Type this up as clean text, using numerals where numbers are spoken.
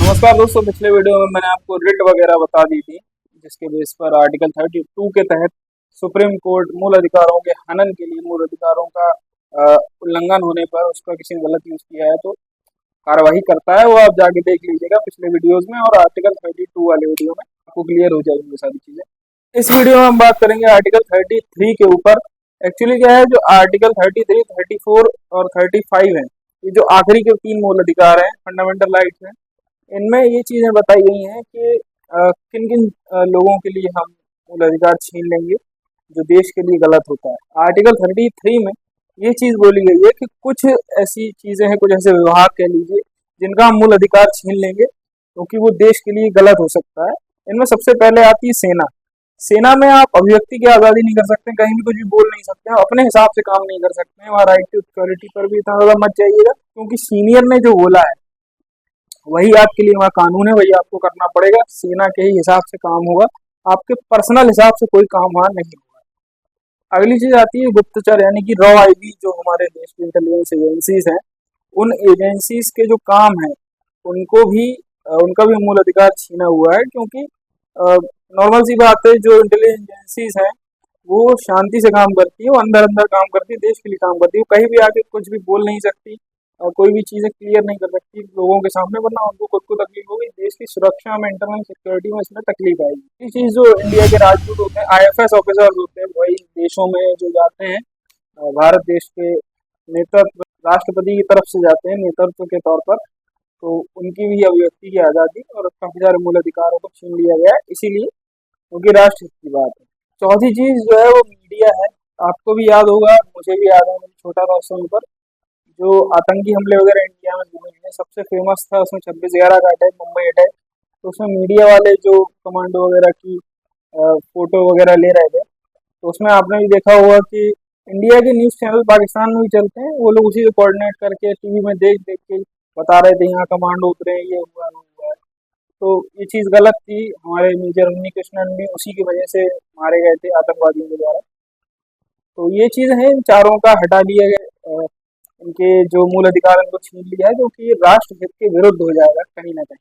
नमस्कार दोस्तों, पिछले वीडियो में मैंने आपको रिट वगैरह बता दी थी, जिसके बेस पर आर्टिकल 32 के तहत सुप्रीम कोर्ट मूल अधिकारों के हनन के लिए मूल अधिकारों का उल्लंघन होने पर उसका किसी ने गलत यूज किया है तो कार्रवाई करता है। वो आप जाके देख लीजिएगा पिछले वीडियोस में, और आर्टिकल 32 वाले वीडियो में आपको क्लियर हो जाएगी ये सारी चीजें। इस वीडियो में हम बात करेंगे आर्टिकल 33 के ऊपर। एक्चुअली क्या है, जो आर्टिकल 33, 34 और 35 है, ये जो आखिरी के 3 मूल अधिकार हैं, फंडामेंटल राइट्स हैं, इनमें ये चीजें बताई गई हैं कि किन किन लोगों के लिए हम मूल अधिकार छीन लेंगे जो देश के लिए गलत होता है। आर्टिकल 33 में ये चीज बोली गई है कि कुछ ऐसी चीजें हैं, कुछ ऐसे विभाग कह लीजिए, जिनका हम मूल अधिकार छीन लेंगे क्योंकि वो देश के लिए गलत हो सकता है। इनमें सबसे पहले आती है सेना। सेना में आप अभिव्यक्ति की आज़ादी नहीं कर सकते, कहीं भी कुछ भी बोल नहीं सकते हैं, अपने हिसाब से काम नहीं कर सकते हैं। वहाँ राइट टू सिक्योरिटी पर भी इतना ज़्यादा मत जाइएगा, क्योंकि सीनियर ने जो बोला है वही आपके लिए वहाँ कानून है, वही आपको करना पड़ेगा। सेना के ही हिसाब से काम होगा, आपके पर्सनल हिसाब से कोई काम वहाँ नहीं होगा। अगली चीज आती है गुप्तचर, यानी कि रॉ आईबी, जो हमारे देश की इंटेलिजेंस एजेंसीज हैं, उन एजेंसीज के जो काम है उनको भी उनका भी मूल अधिकार छीना हुआ है। क्योंकि नॉर्मल सी बात है, जो इंटेलिजेंस एजेंसीज हैं वो शांति से काम करती है, वो अंदर अंदर काम करती है, देश के लिए काम करती है। वो कहीं भी आके कुछ भी बोल नहीं सकती, कोई भी चीजें क्लियर नहीं कर सकती लोगों के सामने, वरना उनको खुद को तकलीफ होगी, देश की सुरक्षा में, इंटरनल सिक्योरिटी में इसमें तकलीफ आएगी। ये चीज जो इंडिया के राजदूत होते हैं, आईएफएस ऑफिसर्स होते हैं, वही देशों में जो जाते हैं, भारत देश के नेतृत्व राष्ट्रपति की तरफ से जाते हैं नेतृत्व के तौर पर, तो उनकी भी अभिव्यक्ति की आज़ादी और काफी सारे मूल अधिकारों को छीन लिया गया है, इसीलिए क्योंकि राष्ट्र हित की बात है। चौथी चीज जो है वो मीडिया है। आपको भी याद होगा, मुझे भी याद है, मैं छोटा था उस समय पर जो आतंकी हमले वगैरह इंडिया में हुए हैं, सबसे फेमस था उसमें 26/11 का अटैक, मुंबई अटैक। तो उसमें मीडिया वाले जो कमांडो वगैरह की फोटो वगैरह ले रहे थे, तो उसमें आपने भी देखा होगा कि इंडिया के न्यूज़ चैनल पाकिस्तान में भी चलते हैं, वो लोग उसी को कोऑर्डिनेट करके टीवी में देख देख के बता रहे थे यहाँ कमांडो उतरे, ये हुआ वो हुआ है। तो ये चीज़ गलत थी। हमारे मेजर उन्नी कृष्णन भी उसी की वजह से मारे गए थे आतंकवादियों के द्वारा। तो ये चीज़ है, इन चारों का हटा दिया गया, इनके जो मूल अधिकार इनको छीन लिया है, क्योंकि ये राष्ट्र हित के विरुद्ध हो जाएगा कहीं ना कहीं।